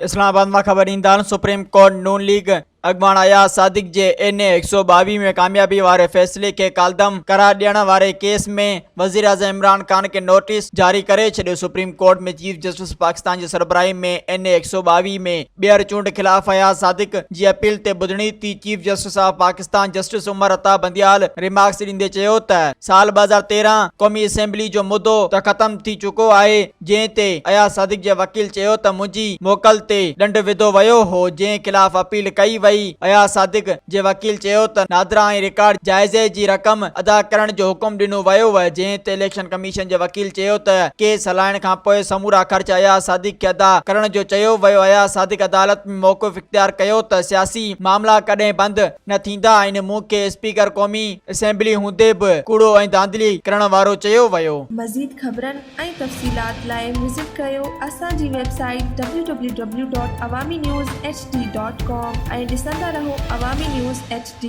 इस्लामाबाद में खबर ईंदान supreme court नून league अगवान Ayaz सादिक जे NA 122 में कामयाबी वारे फैसले के कालदम करार दियण वारे केस में वजीर आज़म इमरान खान के नोटिस जारी करे छो। सुप्रीम कोर्ट में चीफ जस्टिस पाकिस्तान की सरबराही में NA 122 में बेहर चूंड खिलाफ अयाज सादिक जी अपील ते बुधणी थी। Chief justice of Pakistan justice Umar Ata Bandial remarks ॾींदे चयो त साल 2013 क़ौमी असेंबली जो मुद्दो त ख़त्म थी चुको आहे, जंहिं ते अयाज सादिक जे वकील चयो त मुंहिंजी मोकल ते ॾंड विधो वियो हो, जंहिं खिलाफ अपील कई वई। अयाज सादिक जे वकील चयो त नादरा ऐं रिकॉर्ड जायज़े जी रक़म अदा करण जो हुकुम ॾिनो वियो आहे, जंहिं ते इलेक्शन कमीशन जे वकील चयो त केस हलाइण खां पोइ समूरा ख़र्च अयाज सादिक खे अदा करण जो चयो वियो। अयाज सादिक अदालत में मौक़िफ़ इख्तियार कयो त सियासी मामला कॾहिं बंद न थींदा आहिनि। मूंखे स्पीकर क़ौमी असेंबली हूंदे बि कूड़ो ऐं धांधली करण वारो चयो वियो। मज़ीद ख़बरनि ऐं तफ़सीलात लाइ विज़िट कयो असांजी वेबसाइट www.awamiNewsHD.com ऐं ॾिसंदा रहो अवामी न्यूज़ HD।